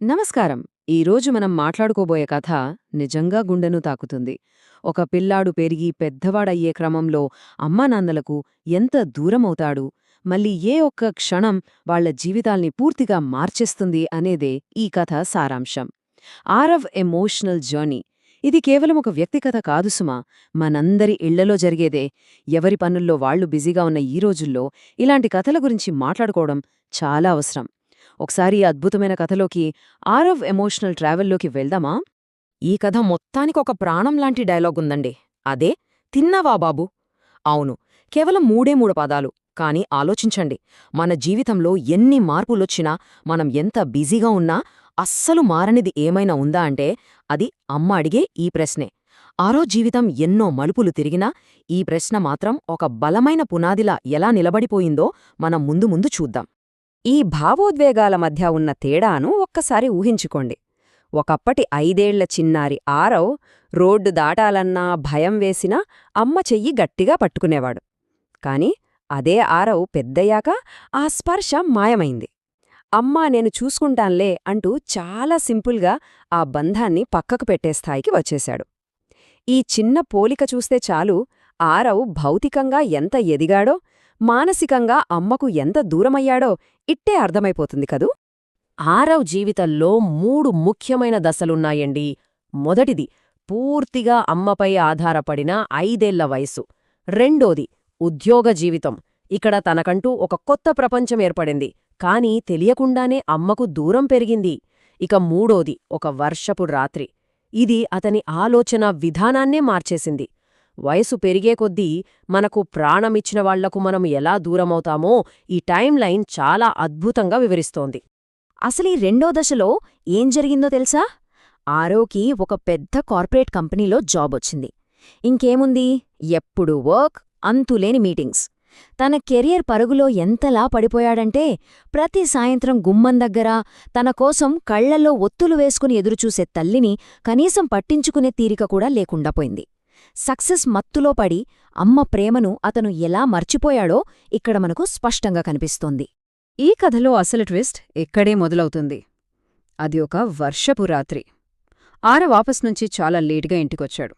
నమస్కారం. ఈరోజు మనం మాట్లాడుకోబోయే కథ నిజంగా గుండెను తాకుతుంది. ఒక పిల్లాడు పెరిగి పెద్దవాడయ్యే క్రమంలో అమ్మానాన్నలకు ఎంత దూరమవుతాడు, మళ్ళీ ఏ ఒక్క క్షణం వాళ్ల జీవితాల్ని పూర్తిగా మార్చేస్తుంది అనేదే ఈ కథ సారాంశం. Aarav emotional journey. ఇది కేవలం ఒక వ్యక్తికథ కాదు సుమా, మనందరి ఇళ్లలో జరిగేదే. ఎవరి పనుల్లో వాళ్లు బిజీగా ఉన్న ఈ రోజుల్లో ఇలాంటి కథల గురించి మాట్లాడుకోవడం చాలా అవసరం. ఒకసారి ఈ అద్భుతమైన కథలోకి, ఆరవ్ ఎమోషనల్ ట్రావెల్లోకి వెళ్దామా? ఈ కథ మొత్తానికొక ప్రాణంలాంటి డైలాగుందండి. అదే తిన్నావా బాబూ. అవును, కేవలం మూడు పదాలు. కాని ఆలోచించండి, మన జీవితంలో ఎన్ని మార్పులొచ్చినా, మనం ఎంత బిజీగా ఉన్నా అస్సలు మారనిది ఏమైనా ఉందా అంటే అది అమ్మ అడిగే ఈ ప్రశ్నే. ఆరో జీవితం ఎన్నో మలుపులు తిరిగినా ఈ ప్రశ్న మాత్రం ఒక బలమైన పునాదిలా ఎలా నిలబడిపోయిందో మనం ముందు ముందు చూద్దాం. ఈ భావోద్వేగాల మధ్య ఉన్న తేడాను ఒక్కసారి ఊహించుకోండి. ఒకప్పటి 5 ఏళ్ల చిన్నారి ఆరవ్ రోడ్డు దాటాలన్నా భయం వేసినా అమ్మ చెయ్యి గట్టిగా పట్టుకునేవాడు. కాని అదే ఆరవ్ పెద్దయ్యాక ఆ స్పర్శ మాయమైంది. అమ్మా నేను చూసుకుంటాన్లే అంటూ చాలా సింపుల్గా ఆ బంధాన్ని పక్కకు పెట్టే స్థాయికి వచ్చేశాడు. ఈ చిన్న పోలిక చూస్తే చాలు ఆరవ్ భౌతికంగా ఎంత ఎదిగాడో, మానసికంగా అమ్మకు ఎంత దూరమయ్యాడో ఇట్టే అర్థమైపోతుంది కదూ. ఆరవ్ జీవితంలో 3 ముఖ్యమైన దశలున్నాయండి. మొదటిది పూర్తిగా అమ్మపై ఆధారపడిన 5 ఏళ్ల వయసు. రెండోది ఉద్యోగ జీవితం. ఇక్కడ తనకంటూ ఒక కొత్త ప్రపంచం ఏర్పడింది, కాని తెలియకుండానే అమ్మకు దూరం పెరిగింది. ఇక మూడోది ఒక వర్షపు రాత్రి. ఇది అతని ఆలోచన విధానాన్నే మార్చేసింది. వయసు పెరిగే కొద్దీ మనకు ప్రాణమిచ్చిన వాళ్లకు మనం ఎలా దూరమవుతామో ఈ టైం లైన్ చాలా అద్భుతంగా వివరిస్తోంది. అసలీ రెండో దశలో ఏం జరిగిందో తెలుసా? ఆరవ్కి ఒక పెద్ద కార్పొరేట్ కంపెనీలో జాబొచ్చింది. ఇంకేముంది, ఎప్పుడు వర్క్, అంతులేని మీటింగ్స్. తన కెరియర్ పరుగులో ఎంతలా పడిపోయాడంటే ప్రతి సాయంత్రం గుమ్మం దగ్గర తన కోసం కళ్లల్లో ఒత్తులు వేసుకుని ఎదురుచూసే తల్లిని కనీసం పట్టించుకునే తీరిక కూడా లేకుండా పోయింది. సక్సెస్ మత్తులో పడి అమ్మ ప్రేమను అతను ఎలా మర్చిపోయాడో ఇక్కడ మనకు స్పష్టంగా కనిపిస్తోంది. ఈ కథలో అసలు ట్విస్ట్ ఇక్కడే మొదలవుతుంది. అది ఒక వర్షపు రాత్రి. ఆరవ్ ఆఫీస్ నుంచి చాలా లేటుగా ఇంటికొచ్చాడు.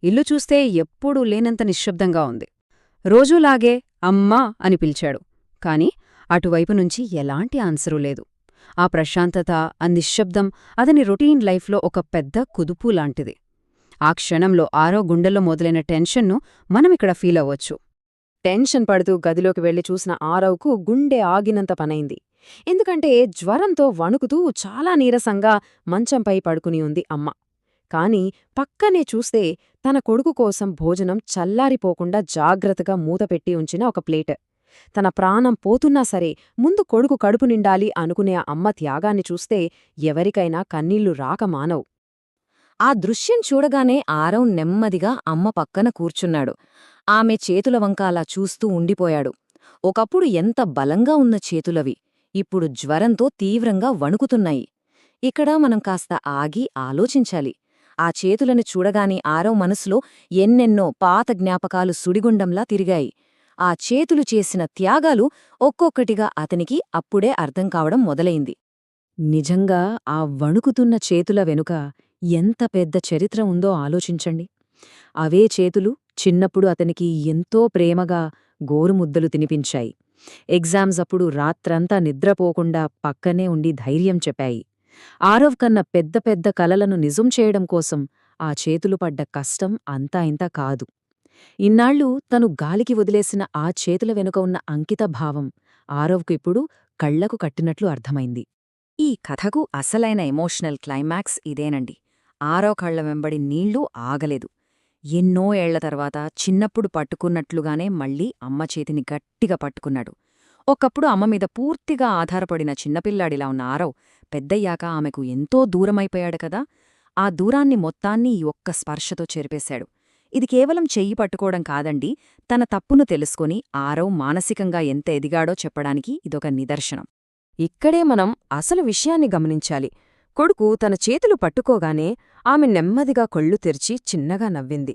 ఇల్లు చూస్తే ఎప్పుడూ లేనంత నిశ్శబ్దంగా ఉంది. రోజూలాగే అమ్మా అని పిలిచాడు, కాని అటువైపు నుంచి ఎలాంటి ఆన్సరూ లేదు. ఆ ప్రశాంతత, ఆ నిశ్శబ్దం అతని రొటీన్ లైఫ్లో ఒక పెద్ద కుదుపు లాంటిది. ఆ క్షణంలో ఆరవ్ గుండెల్లో మొదలైన టెన్షన్ను మనమిక్కడ ఫీల్ అవ్వచ్చు. టెన్షన్ పడుతూ గదిలోకి వెళ్లి చూసిన ఆరవ్కు గుండె ఆగినంత పనైంది. ఎందుకంటే జ్వరంతో వణుకుతూ చాలా నీరసంగా మంచంపై పడుకుని ఉంది అమ్మ. కాని పక్కనే చూస్తే తన కొడుకు కోసం భోజనం చల్లారిపోకుండా జాగ్రత్తగా మూతపెట్టి ఉంచిన ఒక ప్లేట్. తన ప్రాణం పోతున్నా సరే ముందు కొడుకు కడుపు నిండాలి అనుకునే ఆ అమ్మ త్యాగాన్ని చూస్తే ఎవరికైనా కన్నీళ్లు రాక మానవు. ఆ దృశ్యం చూడగానే ఆరవ్ నెమ్మదిగా అమ్మ పక్కన కూర్చున్నాడు. ఆమె చేతుల వంక అలా చూస్తూ ఉండిపోయాడు. ఒకప్పుడు ఎంత బలంగా ఉన్న చేతులవి ఇప్పుడు జ్వరంతో తీవ్రంగా వణుకుతున్నాయి. ఇక్కడ మనం కాస్త ఆగి ఆలోచించాలి. ఆ చేతులను చూడగానే ఆరవ్ మనసులో ఎన్నెన్నో పాత జ్ఞాపకాలు సుడిగుండంలా తిరిగాయి. ఆ చేతులు చేసిన త్యాగాలు ఒక్కొక్కటిగా అతనికి అప్పుడే అర్థం కావడం మొదలైంది. నిజంగా ఆ వణుకుతున్న చేతుల వెనుక ఎంత పెద్ద చరిత్ర ఉందో ఆలోచించండి. అవే చేతులు చిన్నప్పుడు అతనికి ఎంతో ప్రేమగా గోరుముద్దలు తినిపించాయి. ఎగ్జామ్స్ అప్పుడు రాత్రంతా నిద్రపోకుండా పక్కనే ఉండి ధైర్యం చెప్పాయి. ఆరవ్ కన్న పెద్ద పెద్ద కలలను నిజం చేయడం కోసం ఆ చేతులు పడ్డ కష్టం అంతా ఇంతా కాదు. ఇన్నాళ్లు తను గాలికి వదిలేసిన ఆ చేతుల వెనుక ఉన్న అంకిత భావం ఆరవ్కు ఇప్పుడు కళ్లకు కట్టినట్లు అర్థమైంది. ఈ కథకు అసలైన ఎమోషనల్ క్లైమాక్స్ ఇదేనండి. ఆరవ్ కళ్ల వెంబడి నీళ్లు ఆగలేదు. ఎన్నో ఏళ్ల తర్వాత చిన్నప్పుడు పట్టుకున్నట్లుగానే మళ్లీ అమ్మ చేతిని గట్టిగా పట్టుకున్నాడు. ఒకప్పుడు అమ్మ మీద పూర్తిగా ఆధారపడిన చిన్నపిల్లాడిలా ఉన్న ఆరవ్ పెద్దయ్యాక ఆమెకు ఎంతో దూరమైపోయాడు కదా. ఆ దూరాన్ని మొత్తాన్ని ఈ ఒక్క స్పర్శతో చెరిపేశాడు. ఇది కేవలం చెయ్యి పట్టుకోవడం కాదండి, తన తప్పును తెలుసుకుని ఆరవ్ మానసికంగా ఎంత ఎదిగాడో చెప్పడానికి ఇదొక నిదర్శనం. ఇక్కడే మనం అసలు విషయాన్ని గమనించాలి. కొడుకు తన చేతులు పట్టుకోగానే ఆమె నెమ్మదిగా కళ్ళు తెరిచి చిన్నగా నవ్వింది.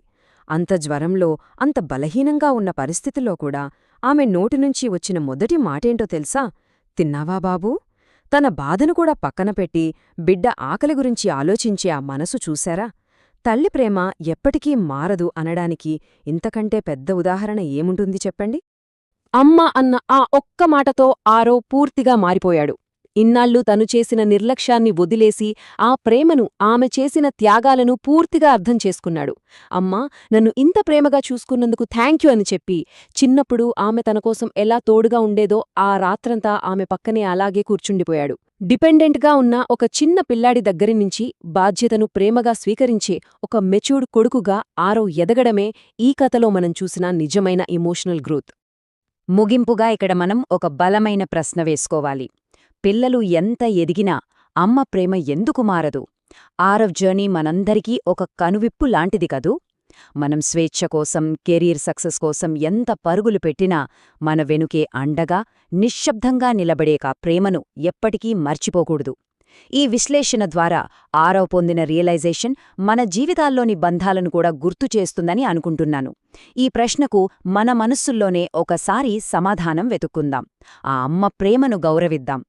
అంత జ్వరంలో, అంత బలహీనంగా ఉన్న పరిస్థితిలో కూడా ఆమె నోటినుంచి వచ్చిన మొదటి మాటేంటో తెలుసా? తిన్నావా బాబూ. తన బాధను కూడా పక్కన పెట్టి బిడ్డ ఆకలి గురించి ఆలోచించే ఆ మనసు చూశారా? తల్లి ప్రేమ ఎప్పటికీ మారదు అనడానికి ఇంతకంటే పెద్ద ఉదాహరణ ఏముంటుంది చెప్పండి? అమ్మ అన్న ఆ ఒక్క మాటతో ఆరవ్ పూర్తిగా మారిపోయాడు. ఇన్నాళ్ళు తను చేసిన నిర్లక్ష్యాన్ని వదిలేసి ఆ ప్రేమను, ఆమె చేసిన త్యాగాలను పూర్తిగా అర్థం చేసుకున్నాడు. అమ్మా, నన్ను ఇంత ప్రేమగా చూసుకున్నందుకు థాంక్యూ అని చెప్పి, చిన్నప్పుడు ఆమె తనకోసం ఎలా తోడుగా ఉండేదో ఆ రాత్రంతా ఆమె పక్కనే అలాగే కూర్చుండిపోయాడు. డిపెండెంట్గా ఉన్న ఒక చిన్న పిల్లాడి దగ్గరినుంచి బాధ్యతను ప్రేమగా స్వీకరించే ఒక మెచ్యూర్డ్ కొడుకుగా ఆరవ్ ఎదగడమే ఈ కథలో మనం చూసిన నిజమైన ఎమోషనల్ గ్రోత్. ముగింపుగా ఇక్కడ మనం ఒక బలమైన ప్రశ్న వేసుకోవాలి. పిల్లలు ఎంత ఎదిగినా అమ్మ ప్రేమ ఎందుకు మారదు? ఆరవ్ జర్నీ మనందరికీ ఒక కనువిప్పు లాంటిది కదూ? మనం స్వేచ్ఛ కోసం, కెరీర్ సక్సెస్ కోసం ఎంత పరుగులు పెట్టినా మన వెనుకే అండగా, నిశ్శబ్దంగా నిలబడే కా ప్రేమను ఎప్పటికీ మర్చిపోకూడదు. ఈ విశ్లేషణ ద్వారా ఆరవ్ పొందిన రియలైజేషన్ మన జీవితాల్లోని బంధాలను కూడా గుర్తు చేస్తుందని అనుకుంటున్నాను. ఈ ప్రశ్నకు మన మనస్సుల్లోనే ఒకసారి సమాధానం వెతుక్కుందాం. ఆ అమ్మ ప్రేమను గౌరవిద్దాం.